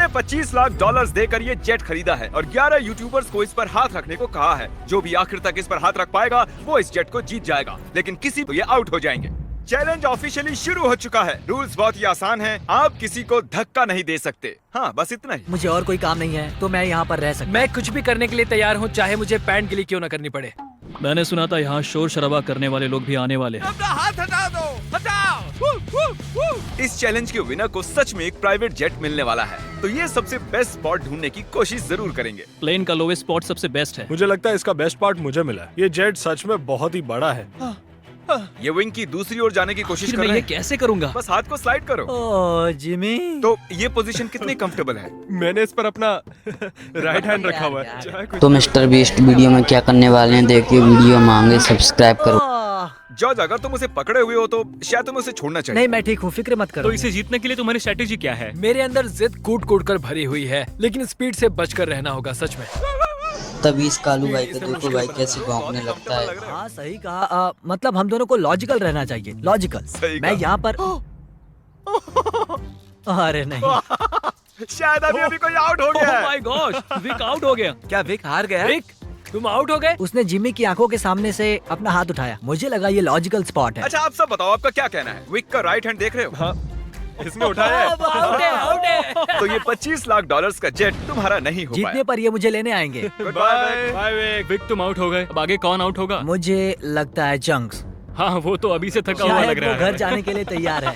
मैंने $25 लाख देकर ये जेट खरीदा है और 11 यूट्यूबर्स को इस पर हाथ रखने को कहा है। जो भी आखिर तक इस पर हाथ रख पाएगा वो इस जेट को जीत जाएगा, लेकिन किसी को ये आउट हो जाएंगे। चैलेंज ऑफिशियली शुरू हो चुका है। रूल्स बहुत ही आसान हैं। आप किसी को धक्का नहीं दे सकते। हाँ, बस इतना ही। मुझे और कोई काम नहीं है तो मैं यहाँ पर रह सकता। मैं कुछ भी करने के लिए तैयार हूँ, चाहे मुझे पैंट गिली क्यों न करनी पड़े। मैंने सुना था यहाँ शोर शराबा करने वाले लोग भी आने वाले हैं। अपना हाथ हटा दो, हटाओ। इस चैलेंज के विनर को सच में एक प्राइवेट जेट मिलने वाला है, तो ये सबसे बेस्ट स्पॉट ढूंढने की कोशिश जरूर करेंगे। प्लेन का लोवेस्ट स्पॉट सबसे बेस्ट है। मुझे लगता है इसका बेस्ट पार्ट मुझे मिला है। ये जेट सच में बहुत ही बड़ा है। ये विंग की दूसरी ओर जाने की कोशिश फिर कर मैं रहे ये हैं। कैसे करूँगा? बस हाथ को स्लाइड करो। ओह जिमी, तो ये पोजीशन कितनी कंफर्टेबल है? मैंने इस पर अपना राइट हैंड रखा हुआ है। चाहे कुछ तो मिस्टर बीस्ट वीडियो में क्या करने वाले हैं देखिए वीडियो मांगे सब्सक्राइब करो। जॉर्ज, अगर तुम उसे पकड़े हुए हो तो शायद तुम्हें उसे छोड़ना चाहिए। नहीं मैं ठीक हूँ, फिक्र मत करो। तो इसे जीतने के लिए तुम्हारी स्ट्रेटेजी क्या है? मेरे अंदर जिद कूट कूट कर भरी हुई है, लेकिन स्पीड से बचकर रहना होगा सच में। तभी इस कालू भाई को देखो भाई कैसे भौंकने लगता है। हाँ सही कहा। मतलब हम दोनों को लॉजिकल रहना चाहिए। लॉजिकल। सही मैं कहा। यहाँ पर अरे नहीं, शायद अभी कोई आउट हो गया ओह है। माय गॉश, विक आउट हो गया। क्या विक हार गया? विक, तुम आउट हो गए? उसने जिमी की आंखों के सामने से अपना हाथ उठाया। मुझे लगा ये लॉजिकल स्पॉट है। अच्छा, आप सब बताओ, आपका क्या कहना है? विक का राइट हैंड देख रहे हो? हाँ, इसने उठाया है। आउट है, आउट है। तो ये $25 लाख का जेट तुम्हारा नहीं हो जीतने पाया। पर ये मुझे लेने आएंगे। बाय। बाय विक। विक तुम आउट हो गए। अब आगे कौन आउट होगा? मुझे लगता है चंक्स। हाँ, वो तो अभी से थका हुआ लग शायद रहा वो है। घर जाने के लिए तैयार है।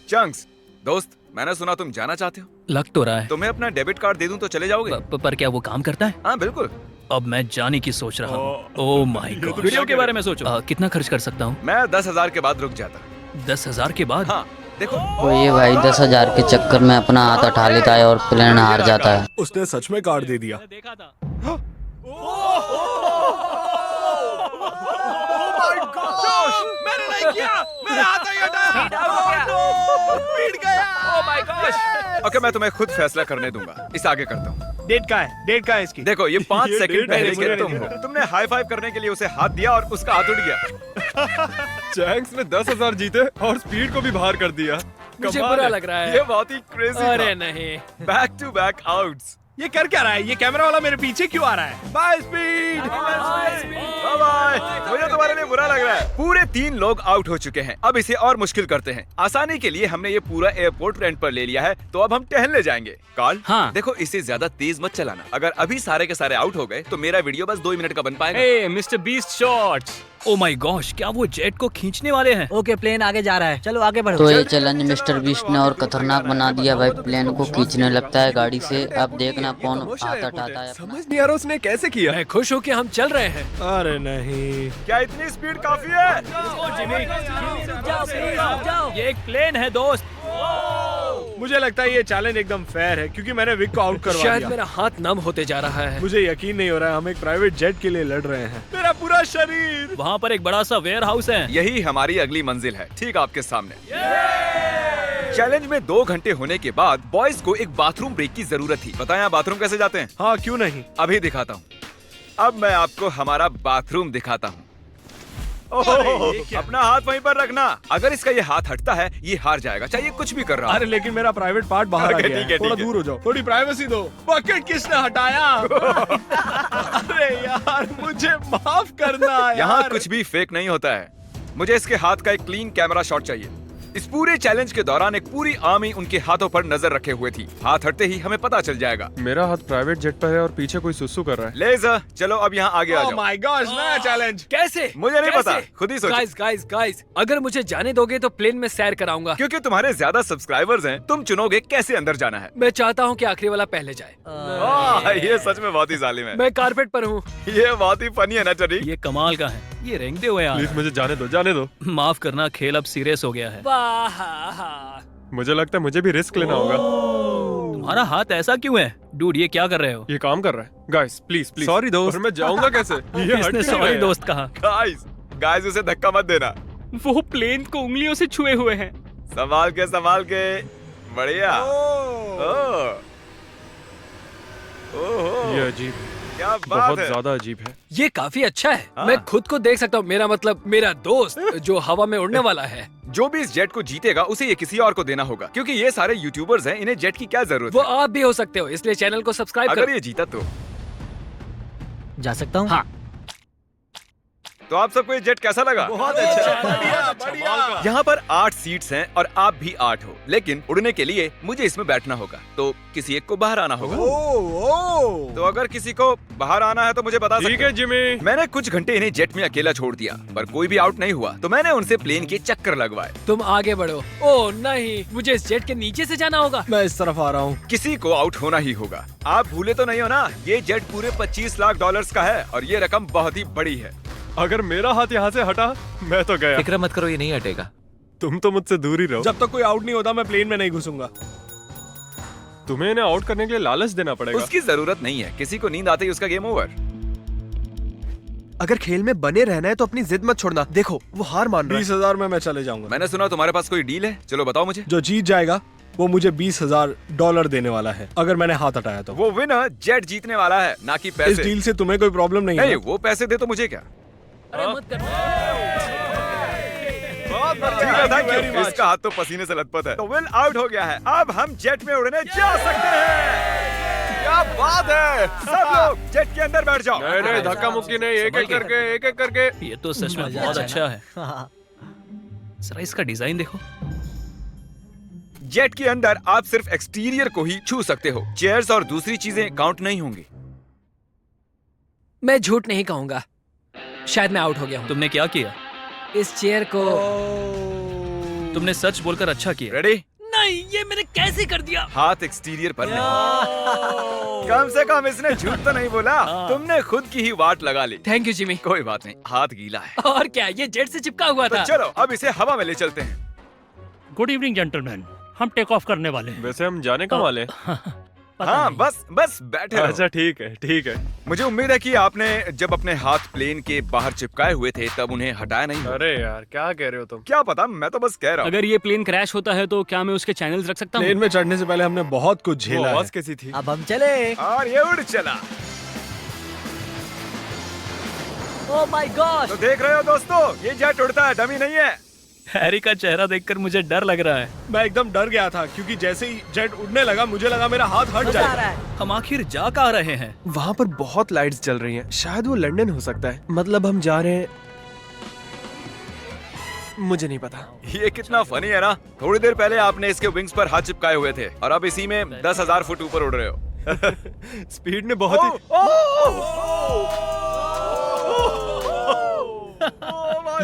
चंक्स, दोस्त, मैंने सुना तुम जाना चाहते हो। लग तो रहा है। तुम्हें अपना डेबिट कार्ड दे दूं तो चले जाओगे? पर क्या वो काम करता है? हाँ बिल्कुल। अब मैं जाने की सोच रहा हूँ। Oh my God. वीडियो के बारे में सोचो। कितना खर्च कर सकता हूँ? मैं 10,000 के बाद रुक जाता। 10,000 के बाद? हाँ देखो। तो ये भाई 10,000 के चक्कर में अपना हाथ उठा लेता है और प्लेन हार जाता है। उसने सच में कार्ड दे दिया। मैंने देखा था। मैंने नहीं किया, मेरा हाथ नहीं हटा। पीट गया। ओह माय गॉश। ओके, मैं तुम्हें खुद फैसला करने दूंगा। इस आगे करता हूँ। डेट का है? डेट का है इसकी? देखो, ये 5 ये सेकंड डेट पहले है, के मुझे तुम नहीं हो। तुमने हाई फाइव करने के लिए उसे हाथ दिया और उसका हाथ उड़ गया। चैंक्स ने 10,000 जीते और स्पीड को भी बाहर कर दिया। मुझे कमाल बुरा है। लग रहा है। ये बहुत ही क्रेजी अरे नहीं। Back to back outs. ये कर क्या रहा है? ये कैमरा वाला मेरे पीछे क्यों आ रहा है? By speed. Bye bye. मुझे तुम्हारे लिए बुरा लग रहा है। पूरे 3 लोग आउट हो चुके हैं। अब इसे और मुश्किल करते हैं। आसानी के लिए हमने ये पूरा एयरपोर्ट रेंट पर ले लिया है, तो अब हम टहलने जाएंगे। कार्ल, हाँ। देखो, इसे ज्यादा तेज मत चलाना। अगर अभी सारे के सारे आउट हो गए तो मेरा वीडियो बस 2 मिनट का बन पाएगा। Hey Mister Beast shots. Oh my gosh, क्या वो जेट को खींचने वाले हैं? ओके, प्लेन आगे जा रहा है। चलो आगे बढ़ो। तो ये चैलेंज मिस्टर बीस्ट ने और खतरनाक बना दिया भाई। प्लेन को खींचने लगता है गाड़ी से। अब देखना कौन हाथ उठाता है अपना। समझ नहीं आ रहा उसने कैसे किया। मैं खुश हूँ कि हम चल रहे हैं। अरे नहीं। क्या इतनी स्पीड काफी है? ये एक प्लेन है दोस्त। मुझे लगता है ये चैलेंज एकदम फेयर है क्योंकि मैंने विक को आउट करवा शायद दिया। मेरा हाथ नम होते जा रहा है। मुझे यकीन नहीं हो रहा है हम एक प्राइवेट जेट के लिए लड़ रहे हैं। मेरा पूरा शरीर। वहाँ पर एक बड़ा सा वेयर हाउस है। यही हमारी अगली मंजिल है, ठीक आपके सामने। चैलेंज में 2 घंटे होने के बाद बॉयज को एक बाथरूम ब्रेक की जरूरत थी। बताएं आप बाथरूम कैसे जाते हैं? हाँ क्यों नहीं। अभी दिखाता हूँ। अब मैं आपको हमारा बाथरूम दिखाता हूँ। अपना हाथ वहीं पर रखना। अगर इसका ये हाथ हटता है ये हार जाएगा, चाहे ये कुछ भी कर रहा अरे है। लेकिन मेरा प्राइवेट पार्ट बाहर आ ओके, गया ठीक है। है, थोड़ा ठीक है। दूर हो जाओ, थोड़ी प्राइवेसी दो। बकेट किसने हटाया? अरे यार मुझे माफ करना यार। यहाँ कुछ भी फेक नहीं होता है। मुझे इसके हाथ का एक क्लीन कैमरा शॉट चाहिए। इस पूरे चैलेंज के दौरान एक पूरी आर्मी उनके हाथों पर नजर रखे हुए थी। हाथ हटते ही हमें पता चल जाएगा। मेरा हाथ प्राइवेट जेट पर है और पीछे कोई सुसु कर रहा है। लेज़र, चलो अब यहाँ आगे आ ओह जाओ। माय गॉड, नया चैलेंज। कैसे? मुझे नहीं कैसे? पता, खुद ही सोचो। गाइस, अगर मुझे जाने दोगे तो प्लेन में सैर कराऊंगा। क्योंकि तुम्हारे ज्यादा सब्सक्राइबर्स हैं, तुम चुनोगे कैसे अंदर जाना है। मैं चाहता हूँ कि आखिरी वाला पहले जाए। ये सच में बहुत ही जालिम है। मैं कारपेट पर हूँ। ये बहुत ही फनी है ना चरी? ये कमाल का है। ये रेंगते हुए आ प्लीज रहा है। मुझे जाने दो, जाने दो। माफ करना, खेल अब सीरियस हो गया है। मुझे लगता है मुझे भी रिस्क लेना होगा। तुम्हारा हाथ ऐसा क्यों है? डूड, ये क्या कर रहे हो? ये काम कर रहा है। Guys please please. सॉरी दोस्त। और मैं जाऊंगा कैसे? ये हट इसने क्यों सॉरी गया? दोस्त कहा। गाइस उसे धक्का मत देना। वो प्लेन को उंगलियों से छुए हुए हैं। संभाल के। बढ़िया। ओह। ये अजीब है। क्या बात बहुत है। ज्यादा अजीब है। ये काफी अच्छा है। हाँ। मैं खुद को देख सकता हूँ। मेरा मतलब मेरा दोस्त जो हवा में उड़ने वाला है। जो भी इस जेट को जीतेगा उसे ये किसी और को देना होगा, क्योंकि ये सारे यूट्यूबर्स हैं, इन्हें जेट की क्या जरूरत वो है। आप भी हो सकते हो, इसलिए चैनल को सब्सक्राइब अगर करो। ये जीता तो जा सकता हूँ? हाँ। तो आप सबको ये जेट कैसा लगा? बहुत अच्छा, बढ़िया, बढ़िया। यहाँ पर 8 सीट्स हैं और आप भी 8 हो, लेकिन उड़ने के लिए मुझे इसमें बैठना होगा, तो किसी एक को बाहर आना होगा। तो अगर किसी को बाहर आना है तो मुझे बता सकते ठीक है जिमी। मैंने कुछ घंटे इन्हें जेट में अकेला छोड़ दिया, पर कोई भी आउट नहीं हुआ, तो मैंने उनसे प्लेन के चक्कर लगवाए। तुम आगे बढ़ो। ओह नहीं, मुझे इस जेट के नीचे से जाना होगा। मैं इस तरफ आ रहा हूँ। किसी को आउट होना ही होगा। आप भूले तो नहीं हो ना, ये जेट पूरे 25 लाख डॉलर्स का है और ये रकम बहुत ही बड़ी है। अगर मेरा हाथ यहाँ से हटा, मैं तो गया। फिक्र मत करो, ये नहीं हटेगा। तुम तो मुझसे दूर ही रहो। जब तक कोई आउट नहीं होता मैं प्लेन में नहीं घुसूंगा। तुम्हें इन्हें आउट करने के लिए लालच देना पड़ेगा। उसकी जरूरत नहीं है, किसी को नींद आते ही उसका गेम ओवर। अगर खेल में बने रहना है तो अपनी जिद मत छोड़ना। देखो वो हार मान रहा है। 20,000 में मैं चले जाऊंगा। मैंने सुना तुम्हारे पास कोई डील है, चलो बताओ मुझे। जो जीत जाएगा वो मुझे $20,000 देने वाला है, अगर मैंने हाथ हटाया तो। वो विनर जेट जीतने वाला है, ना कि इस पैसे। डील से तुम्हें कोई प्रॉब्लम नहीं नहीं, है? वो पैसे दे तो मुझे क्या। अरे मत कर। ठीक है, thank you। इसका हाथ तो पसीने से लथपथ है। तो विल आउट हो गया है, अब हम जेट में उड़ने जा सकते हैं। क्या बात है, सब लोग जेट के अंदर बैठ जाओ। नहीं, धक्का मुक्की नहीं, एक एक करके। ये तो सच में बहुत अच्छा है। जरा इसका डिजाइन देखो। जेट के अंदर आप सिर्फ एक्सटीरियर को ही छू सकते हो, चेयर्स और दूसरी चीजें काउंट नहीं होंगी। मैं झूठ नहीं कहूंगा, शायद मैं आउट हो गया हूँ। तुमने क्या किया? इस चेयर को तुमने सच बोलकर अच्छा किया। रेडी? नहीं, ये मैंने कैसे कर दिया? हाथ एक्सटीरियर पर नहीं। कम से कम इसने झूठ तो नहीं बोला। तुमने खुद की ही वाट लगा ली। Thank you Jimmy. कोई बात नहीं, हाथ गीला है। और क्या, ये जेट से चिपका हुआ तो था। चलो अब इसे हवा में ले चलते हैं। गुड इवनिंग जेंटलमैन, हम टेक ऑफ करने वाले हैं। वैसे हम जाने कब वाले? हाँ, बस बैठे रहो। अच्छा ठीक है, ठीक है। मुझे उम्मीद है कि आपने जब अपने हाथ प्लेन के बाहर चिपकाए हुए थे तब उन्हें हटाया नहीं। अरे यार क्या कह रहे हो तुम? क्या पता, मैं तो बस कह रहा हूँ। अगर ये प्लेन क्रैश होता है तो क्या मैं उसके चैनल्स रख सकता हूँ? प्लेन में चढ़ने से पहले हमने बहुत कुछ झेला है। आवाज कैसी थी? अब हम चले। और ये उड़ चला। Oh my God. तो देख रहे हो दोस्तों, ये जेट उड़ता है, डमी नहीं है। हैरी का चेहरा देखकर मुझे डर लग रहा है। मैं एकदम डर गया था क्योंकि जैसे ही जेट उड़ने लगा मुझे लगा मेरा हाथ हट मजा आ रहा जाएगा। है। हम आखिर जा कहाँ रहे हैं? वहाँ पर बहुत लाइट्स जल रही हैं। शायद वो लंदन हो सकता है। मतलब हम जा रहे हैं, मुझे नहीं पता। ये कितना फनी है ना। थोड़ी देर पहले आपने इसके विंग्स पर हाथ चिपकाए हुए थे और अब इसी में 10,000 फुट ऊपर उड़ रहे हो। स्पीड ने बहुत ही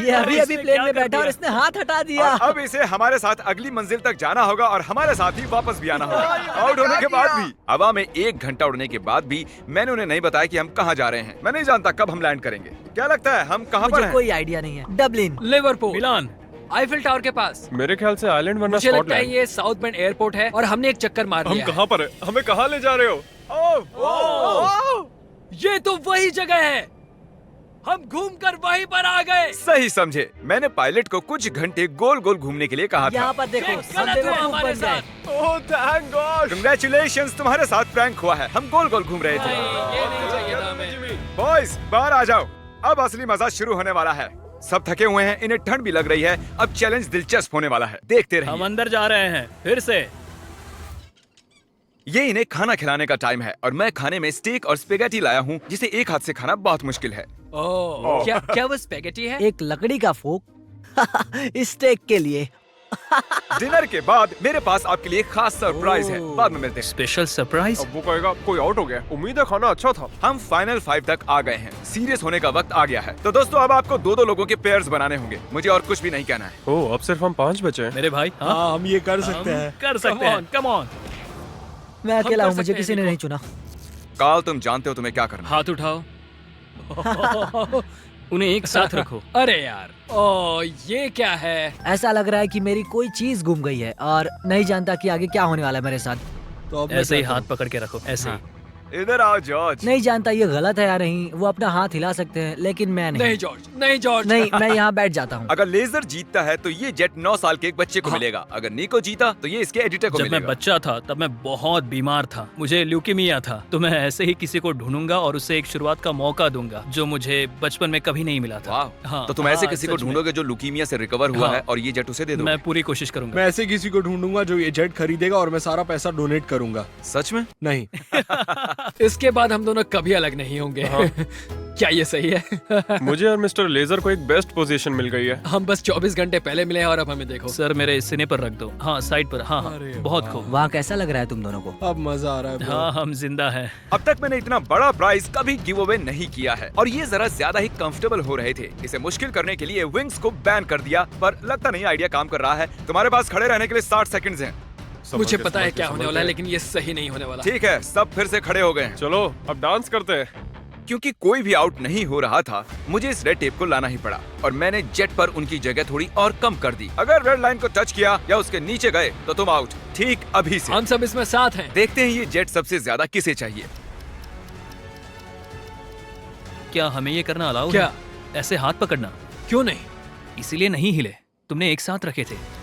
ये अभी प्लेन में बैठा और इसने हाथ हटा दिया। और अब इसे हमारे साथ अगली मंजिल तक जाना होगा और हमारे साथ ही वापस भी आना होगा। आउट होने के बाद भी, हवा में 1 घंटा उड़ने के बाद भी मैंने उन्हें नहीं बताया कि हम कहाँ जा रहे हैं। मैं नहीं जानता कब हम लैंड करेंगे। क्या लगता है हम कहाँ पर मुझे हैं? कोई आइडिया नहीं है। डबलिन, लिवरपूल, मिलान। आईफिल टावर के पास। मेरे ख्याल से आइलैंड वरना मुझे लगता है स्कॉटलैंड। ये साउथ बेंड एयरपोर्ट है और हमने एक चक्कर मार हम लिया है। कहाँ पर है? हमें कहाँ ले जा रहे हो? ये तो वही जगह है, हम घूमकर वहीं पर आ गए। सही समझे। मैंने पायलट को कुछ घंटे गोल गोल घूमने के लिए कहा था। यहाँ पर देखो, ये सब गलत हुआ बेवकूफ हमारे बन गए। साथ। Oh thank God. Congratulations, तुम्हारे साथ प्रैंक हुआ है। हम गोल गोल घूम रहे थे। ये नहीं चाहिए था हमें। बॉयज बाहर आ जाओ, अब असली मजा शुरू होने वाला है। सब थके हुए हैं, इन्हें ठंड भी लग रही है। अब चैलेंज दिलचस्प होने वाला है, देखते रहिए। हम अंदर जा रहे हैं फिर से। ये इन्हें खाना खिलाने का टाइम है और मैं खाने में स्टेक और स्पेगेटी लाया हूँ, जिसे एक हाथ से खाना बहुत मुश्किल है। ओह, क्या वो स्पेगेटी है? एक लकड़ी का फोक स्टेक के लिए। डिनर के बाद मेरे पास आपके लिए खास सरप्राइज है, बाद में मिलते हैं। Special surprise. अब वो कहेगा कोई आउट हो गया। उम्मीद है खाना अच्छा था। हम फाइनल 5 तक आ गए हैं। सीरियस होने का वक्त आ गया है। तो दोस्तों अब आपको 2-2 लोगों के पेयर्स बनाने होंगे। मुझे और कुछ भी नहीं कहना है। ओह अब सिर्फ हम 5 बचे हैं। मेरे भाई, हाँ, हाँ हम ये कर सकते हैं। कर सकते हैं। Come on. मैं अकेला कर हूँ, मुझे सकते हैं, किसी ने देखो। नहीं चुना। काल, तुम जानते हो तुम्हें क्या करना है। हाथ उठाओ, उन्हें एक साथ रखो। अरे यार, ओ ये क्या है? ऐसा लग रहा है कि मेरी कोई चीज गुम गई है और नहीं जानता कि आगे क्या होने वाला है मेरे साथ। तो अब ऐसे ही हाथ पकड़ के रखो, ऐसे ही। इधर आओ जॉर्ज। नहीं जानता ये गलत है या नहीं, वो अपना हाथ हिला सकते हैं लेकिन मैं नहीं। नहीं जॉर्ज, नहीं जॉर्ज। नहीं, मैं यहाँ बैठ जाता हूँ। अगर लेजर जीतता है तो ये जेट 9 साल के एक बच्चे को मिलेगा। अगर निको जीता तो ये इसके एडिटर को जब मैं मिलेगा। बच्चा था तब मैं बहुत बीमार था, मुझे ल्यूकीमिया था, तो मैं ऐसे ही किसी को ढूंढूंगा और उसे एक शुरुआत का मौका दूंगा जो मुझे बचपन में कभी नहीं मिला था। वाह। हाँ, तो तुम ऐसे हाँ, किसी को सच में। ढूंढोगे जो लुकीमिया से रिकवर हुआ हाँ। है और ये जेट उसे दे दो। मैं पूरी कोशिश करूंगा। मैं ऐसे किसी को ढूंढूंगा जो ये जेट खरीदेगा और मैं सारा पैसा डोनेट करूंगा। सच में? नहीं। इसके बाद हम दोनों कभी अलग नहीं होंगे। क्या ये सही है? मुझे और मिस्टर लेजर को एक बेस्ट पोजीशन मिल गई है। हम बस 24 घंटे पहले मिले हैं और अब हमें देखो। सर मेरे सीने पर रख दो। हाँ साइड पर। हाँ हाँ, अरे बहुत वाह। खूब। वहाँ कैसा लग रहा है तुम दोनों को? अब मजा आ रहा है bro। हाँ हम जिंदा हैं। अब तक मैंने इतना बड़ा प्राइज कभी गिव अवे नहीं किया है और ये जरा ज्यादा ही कंफर्टेबल हो रहे थे। इसे मुश्किल करने के लिए विंग्स को बैन कर दिया, पर लगता नहीं आइडिया काम कर रहा है। तुम्हारे पास खड़े रहने के लिए 60 सेकंड्स हैं। मुझे पता है क्या होने वाला है, लेकिन ये सही नहीं होने वाला। ठीक है, सब फिर से खड़े हो गए हैं। चलो अब डांस करते हैं। क्योंकि कोई भी आउट नहीं हो रहा था, मुझे इस रेड टेप को लाना ही पड़ा और मैंने जेट पर उनकी जगह थोड़ी और कम कर दी। अगर रेड लाइन को टच किया या उसके नीचे गए तो तुम आउट। ठीक अभी से। हम सब इसमें साथ हैं। देखते हैं ये जेट सबसे ज्यादा किसे चाहिए। क्या हमें ये करना अलाउ क्या? है? ऐसे हाथ पकड़ना? क्यों नहीं? इसीलिए नहीं हिले, तुमने एक साथ रखे थे।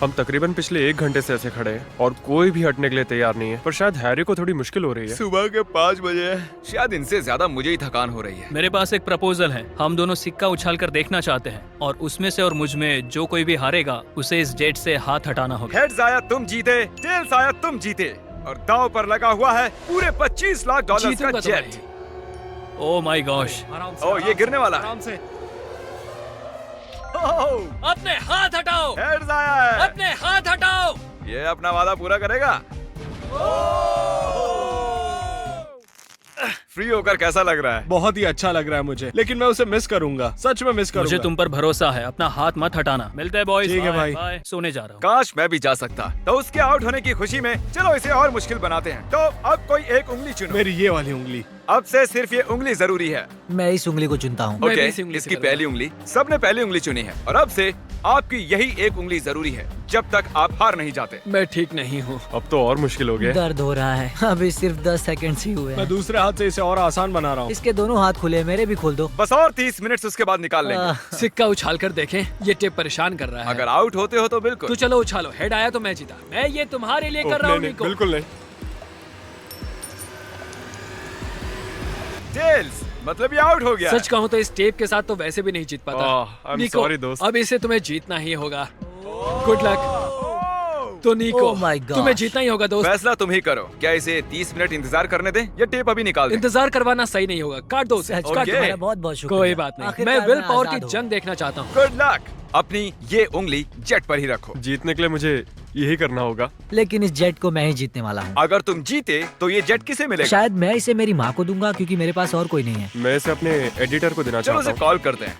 हम तकरीबन पिछले 1 घंटे से ऐसे खड़े हैं और कोई भी हटने के लिए तैयार नहीं है, पर शायद हैरी को थोड़ी मुश्किल हो रही है। सुबह के 5 बजे है, शायद इनसे ज्यादा मुझे ही थकान हो रही है। मेरे पास एक प्रपोजल है। हम दोनों सिक्का उछाल कर देखना चाहते हैं और उसमें से और मुझ में जो कोई भी हारेगा उसे इस जेट से हाथ हटाना होगा। हेड्स आया तुम जीते, टेल्स आया तुम जीते और दांव पर लगा हुआ है पूरे 25 लाख डॉलर का जीतूंगा तो जेट। मैं। ओह माय गॉश। ओ ये गिरने वाला है। आराम से। अपने हाथ हटाओ। हेड्स आया है। अपने हाथ हटाओ। ये अपना वादा पूरा करेगा। फ्री होकर कैसा लग रहा है? बहुत ही अच्छा लग रहा है मुझे, लेकिन मैं उसे मिस करूंगा, सच में मिस करूंगा। मुझे तुम पर भरोसा है, अपना हाथ मत हटाना। मिलते हैं बॉयज। ठीक है भाई। बाय। सोने जा रहा हूँ। काश मैं भी जा सकता। तो उसके आउट होने की खुशी में चलो इसे और मुश्किल बनाते हैं। तो अब कोई एक उंगली चुनो। मेरी ये वाली उंगली। अब से सिर्फ ये उंगली जरूरी है। मैं इस उंगली को चुनता हूँ। मैं भी ओके, इसी उंगली से इसकी करूंगा। पहली उंगली, सबने पहली उंगली चुनी है और अब से आपकी यही एक उंगली जरूरी है जब तक आप हार नहीं जाते। मैं ठीक नहीं हूँ। अब तो और मुश्किल हो गया। दर्द हो रहा है। अभी सिर्फ 10 सेकंड ही हुए मैं हैं। दूसरे हाथ से इसे और आसान बना रहा हूँ। इसके दोनों हाथ खुले, मेरे भी खोल दो। बस और 30 मिनट उसके बाद निकाल लेंगे। आह, सिक्का उछाल कर देखें, ये टेप परेशान कर रहा है। अगर आउट होते हो तो बिल्कुल। तो चलो उछालो। हेड आया तो मैं जीता। मैं ये तुम्हारे लिए कर रहा हूँ नहीं, निको। बिल्कुल नहीं। टेल्स, मतलब ये आउट हो गया। सच कहूँ तो इस टेप के साथ तो वैसे भी नहीं जीत पाता। I'm निको, sorry, दोस्त। अब इसे तुम्हें जीतना ही होगा। Good luck. तो निको, Oh my gosh। तुम्हें जीतना ही होगा दोस्त। फैसला तुम ही करो। क्या इसे 30 मिनट इंतजार करने दें या टेप अभी निकाल दें? इंतजार करवाना सही नहीं होगा। काट दो उसे। सच काट का दो। तुम्हारा बहुत बहुत शुक्रिया। कोई बात नहीं। आखिरकार मैं विल पावर की आजाद हूँ। जंग देखना चाहता हूँ। Good luck. अपनी ये उंगली जेट पर ही रखो। जीतने के लिए मुझे यही करना होगा। लेकिन इस जेट को मैं ही जीतने वाला हूँ। अगर तुम जीते तो ये जेट किसे मिलेगा? शायद मैं इसे मेरी माँ को दूंगा क्योंकि मेरे पास और कोई नहीं है। मैं इसे अपने एडिटर को देना चलो चाहता उसे हूँ। कॉल करते हैं।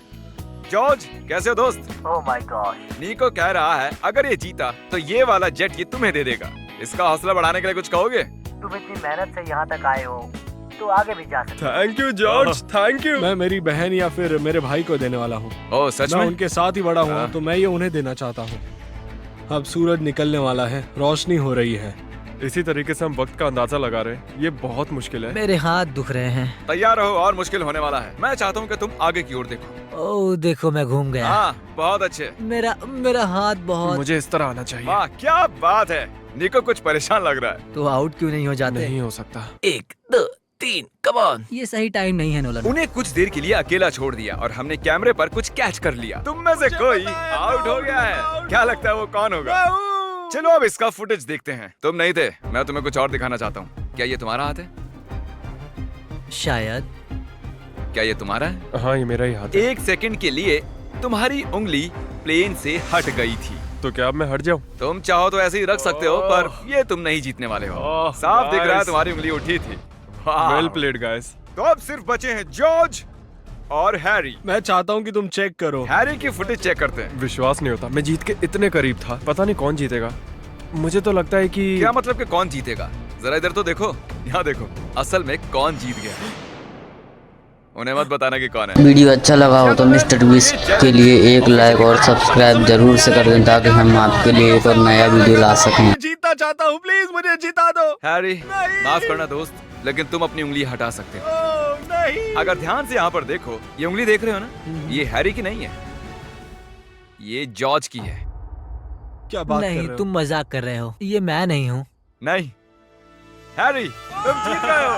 जॉर्ज, कैसे हो दोस्त? Oh my God. नीको कह रहा है अगर ये जीता तो ये वाला जेट ये तुम्हें दे देगा। इसका हौसला बढ़ाने के लिए कुछ कहोगे? तुम इतनी मेहनत से यहाँ तक आए हो तो आगे भी जा सकते thank you George, thank you. मैं मेरी बहन या फिर मेरे भाई को देने वाला हूँ। ओह सच मैं में? उनके साथ ही बड़ा हुआ हाँ। तो मैं ये उन्हें देना चाहता हूँ। अब सूरज निकलने वाला है, रोशनी हो रही है। इसी तरीके से हम वक्त का अंदाजा लगा रहे हैं। ये बहुत मुश्किल है। मेरे हाथ दुख रहे हैं। तैयार रहो और मुश्किल होने वाला है। मैं चाहता हूँ कि तुम आगे की ओर देखो। ओह देखो मैं घूम गया। हाँ, बहुत अच्छे। मेरा हाथ बहुत। मुझे इस तरह आना चाहिए। वाह क्या बात है। निको कुछ परेशान लग रहा है। तो आउट क्यों नहीं हो जाते? नहीं हो सकता। 1 2 3 कम ऑन। ये सही टाइम नहीं है नोलन। उन्हें कुछ देर के लिए अकेला छोड़ दिया और हमने कैमरे पर कुछ कैच कर लिया। तुम में से कोई आउट हो गया है। क्या लगता है वो कौन होगा? चलो अब इसका फुटेज देखते हैं। तुम नहीं थे, मैं तुम्हें कुछ और दिखाना चाहता हूँ। क्या ये तुम्हारा हाथ है? शायद। क्या ये तुम्हारा है? हाँ ये मेरा ही हाथ है। 1 सेकंड के लिए तुम्हारी उंगली प्लेन से हट गई थी। तो क्या अब मैं हट जाऊँ? तुम चाहो तो ऐसे ही रख सकते हो, पर ये तुम नहीं जीतने वाले हो। ओह, साफ दिख रहा है guys। तुम्हारी उंगली उठी थी। वाह। Well played guys. तो अब सिर्फ बचे हैं जॉर्ज और हैरी। मैं चाहता हूँ कि तुम चेक करो। हैरी की फुटेज चेक करते हैं। विश्वास नहीं होता, मैं जीत के इतने करीब था। पता नहीं कौन जीतेगा। मुझे तो लगता है कि क्या मतलब कि कौन जीतेगा? जरा इधर तो देखो, यहाँ देखो, असल में कौन जीत गया। उन्हें मत बताना कि कौन है। वीडियो अच्छा लगा हो तो मिस्टर बीस्ट के लिए एक लाइक और सब्सक्राइब जरूर से कर दें ताकि हम आपके लिए एक और नया वीडियो ला सकें। जीतना चाहता हूँ, प्लीज मुझे जिता दो। हैरी, नहीं। माफ करना दोस्त, लेकिन तुम अपनी उंगली हटा सकते हो। ओह, नहीं। अगर ध्यान से यहाँ पर देखो, ये उंगली देख रहे हो ना, ये हैरी की नहीं है, ये जॉर्ज की है। क्या बात कर नहीं, रहे हो? तुम मजाक कर रहे हो। ये मैं नहीं हूँ। नहीं हैरी, तुम जीत गए हो।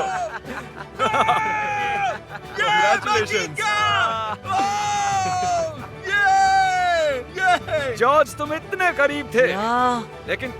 Congratulations. जॉर्ज, तुम इतने करीब थे, क्या? लेकिन